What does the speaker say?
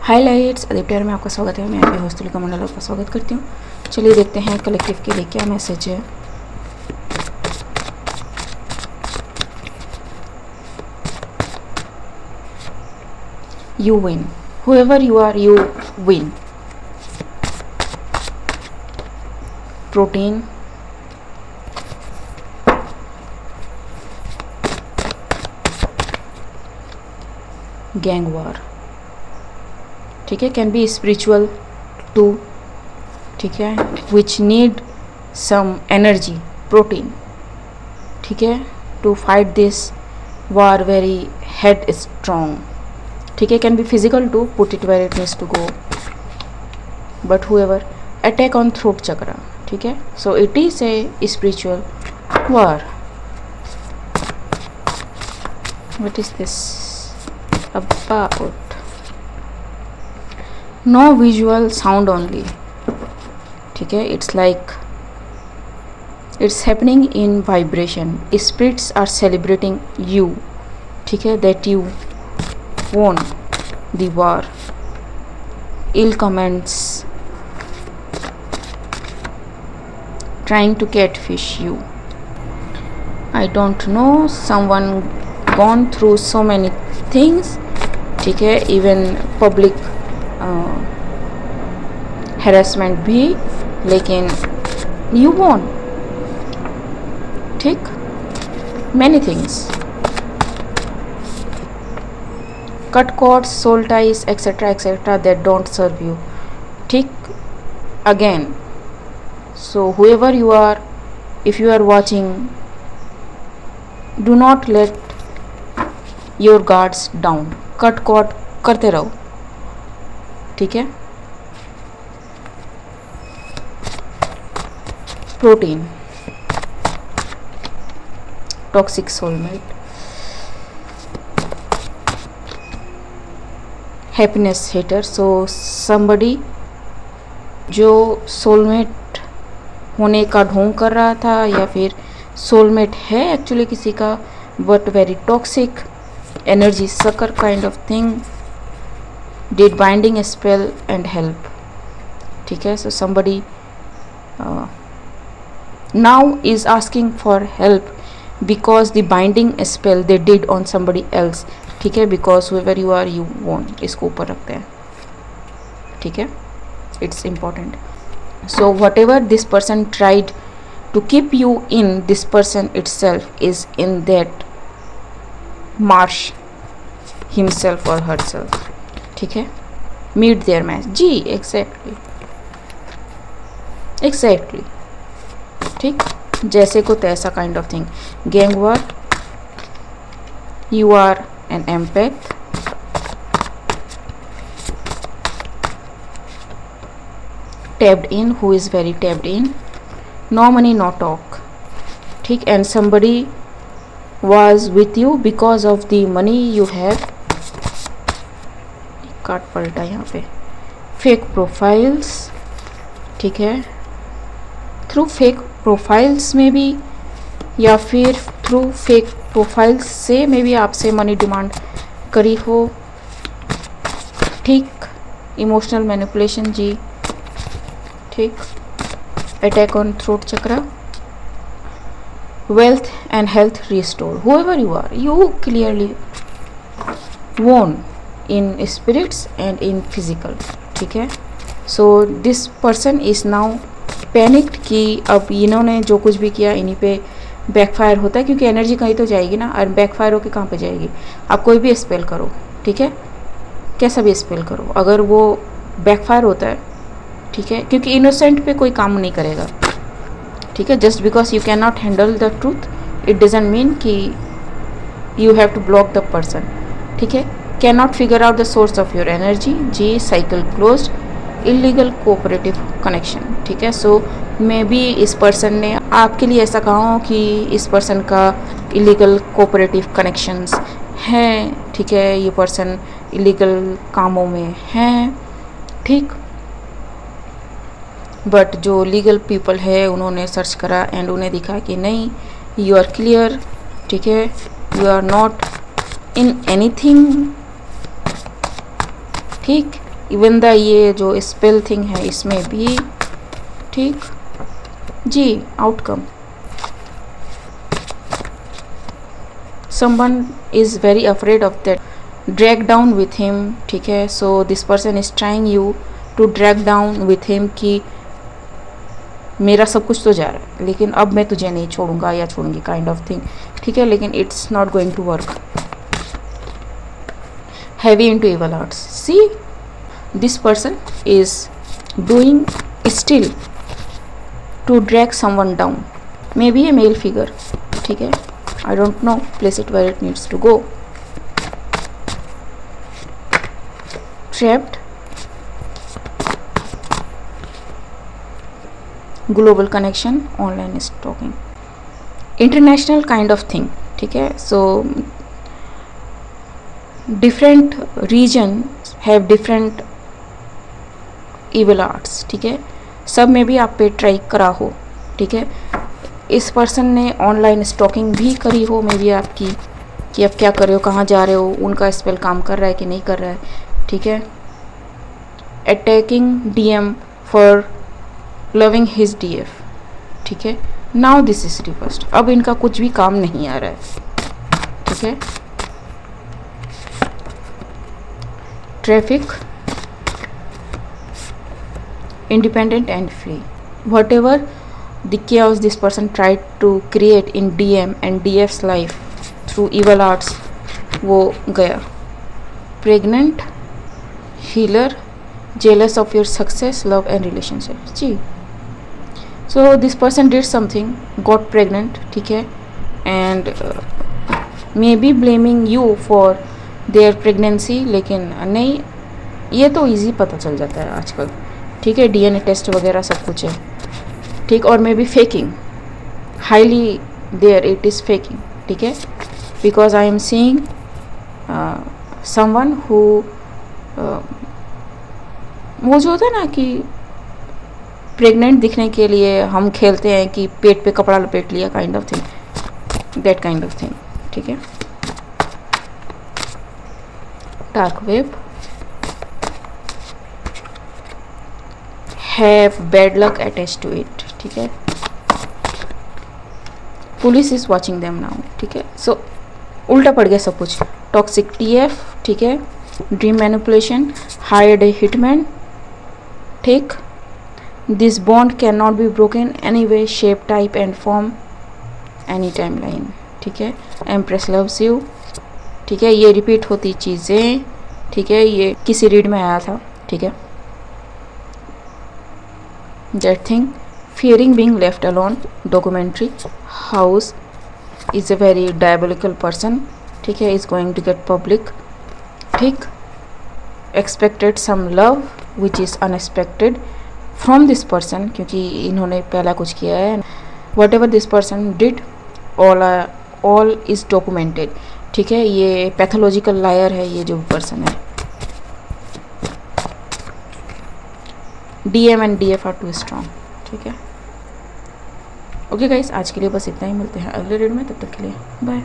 Highlights अदिप्टर में आपका स्वागत है। मैं आपके होस्ट तुलिका मंडल आपका स्वागत करती हूँ। चलिए देखते हैं कलेक्टिव के लिए क्या मैसेज है। You win, whoever you are, you win. Protein, gang war, ठीक है, कैन बी स्पिरिचुअल टू, ठीक है, which need some energy, protein, ठीक है, to fight this war very head strong, ठीक है, can be physical too, put it where it needs to go, but whoever attack on throat chakra, ठीक है, so it is a spiritual war. What is this about? No visual, sound only, ठीक है, it's like it's happening in vibration. Spirits are celebrating you, ठीक है, that you won the war. Ill comments trying to catfish you. I don't know, someone gone through so many things, ठीक है, even public harassment भी, लेकिन you won, ठीक, many things, cut cords, soul ties, etc etc that don't serve you, ठीक, again. So whoever you are, if you are watching, do not let your guards down, cut cord करते रहो, ठीक है. Protein, toxic soulmate, happiness hater. So somebody जो soulmate होने का ढोंग कर रहा था या फिर सोलमेट है एक्चुअली किसी का, but very toxic energy sucker kind of thing, did binding spell and help, ठीक है. So somebody now is asking for help because the binding spell they did on somebody else, ठीक है, because whoever you are you won't, इसको ऊपर रखते हैं, ठीक है, it's important. So whatever this person tried to keep you in, this person itself is in that marsh himself or herself, ठीक है, meet their match. Ji exactly, ठीक, जैसे को तैसा kind of thing. Gang war, you are an empath, tapped in, who is very tapped in, no money no talk, ठीक, and somebody was with you because of the money you have. Card पलटा यहाँ पे. Fake profiles, ठीक है, through fake profiles में भी या फिर थ्रू फेक प्रोफाइल्स से में भी आपसे मनी डिमांड करी हो, ठीक, इमोशनल मैनिपुलेशन जी, ठीक, attack on throat chakra, wealth and health restore. Whoever you are, you clearly won in spirits and in physical, ठीक है. So this person is now panicked कि अब इन्होंने जो कुछ भी किया इन्हीं पे बैकफायर होता है, क्योंकि एनर्जी कहीं तो जाएगी ना, और बैकफायर होके कहाँ पे जाएगी. आप कोई भी स्पेल करो, ठीक है, कैसा भी स्पेल करो, अगर वो बैकफायर होता है, ठीक है, क्योंकि इनोसेंट पे कोई काम नहीं करेगा, ठीक है. Just because you can not handle the truth it doesn't mean कि you have to block the person, ठीक है. Can not figure out the source of your energy, जी, cycle closed, illegal cooperative connection, ठीक है. सो may be इस person ने आपके लिए ऐसा कहा हो कि इस पर्सन का इलीगल कोऑपरेटिव कनेक्शंस हैं, ठीक है, ये पर्सन इलीगल कामों में हैं, ठीक, बट जो लीगल पीपल है उन्होंने सर्च करा एंड उन्हें दिखा कि नहीं, यू आर क्लियर, ठीक है, you are not in anything, ठीक, इवन द ये जो स्पेल थिंग है इसमें भी, ठीक जी। Outcome, someone is very afraid of that, drag down with him, ठीक है। So this person is trying you to drag down with him कि मेरा सब कुछ तो जा रहा है लेकिन अब मैं तुझे नहीं छोड़ूंगा या छोड़ूंगी, काइंड ऑफ थिंग, ठीक है। लेकिन it's not going to work. Heavy into evil arts, see this person is doing still to drag someone down, maybe a male figure, ठीक है। I don't know, place it where it needs to go. Trapped, global connection, online stalking, international kind of thing, ठीक है। So different reason have different evil arts, ठीक है। सब में भी आप पे ट्राई करा हो, ठीक है। इस पर्सन ने ऑनलाइन स्टॉकिंग भी करी हो मे बी आपकी, कि आप क्या कर रहे हो, कहाँ जा रहे हो, उनका स्पेल काम कर रहा है कि नहीं कर रहा है, ठीक है। Attacking DM for loving his DF, ठीक है। नाउ दिस इज रिवर्स्ड, अब इनका कुछ भी काम नहीं आ रहा है, ठीक है। Traffic, independent and free, whatever the chaos this person tried to create in DM and DF's life through evil arts वो गया। pregnant, healer, jealous of your success, love and relationship, ji. so this person did something, got pregnant, ठीक है, and may be blaming you for their pregnancy, लेकिन नहीं, ये तो easy पता चल जाता है आजकल, ठीक है। DNA टेस्ट वगैरह सब कुछ है, ठीक। और maybe faking, highly there it is faking, ठीक है। Because I am seeing someone who, वो जो होता है ना कि प्रेग्नेंट दिखने के लिए हम खेलते हैं कि पेट पे कपड़ा लपेट लिया, kind of thing, that kind of thing, ठीक है। Dark web, have bad luck attach to it, ठीक है। Police is watching them now, ठीक है। सो उल्टा पड़ गया सब कुछ। टॉक्सिक TF, ठीक है। ड्रीम मैनिपुलेशन, हायर्ड ए हिटमैन, ठीक। This bond can not be broken any way, shape, type and form, any time line, ठीक है। एम्प्रेस लव्स यू, ठीक है। ये रिपीट होती चीज़ें, ठीक है, ये किसी रीड में आया था, ठीक है। That thing, fearing being left alone, documentary, house is a very diabolical person, ठीक है, is going to get public, ठीक। expected some love which is unexpected from this person, क्योंकि इन्होंने पहला कुछ किया है। whatever this person did, all is documented, ठीक है। ये पैथोलॉजिकल लायर है ये जो पर्सन है। DM and DF are too strong, ठीक है। ओके गाइस, आज के लिए बस इतना ही, मिलते हैं अगले रीड में, तब तक के लिए बाय।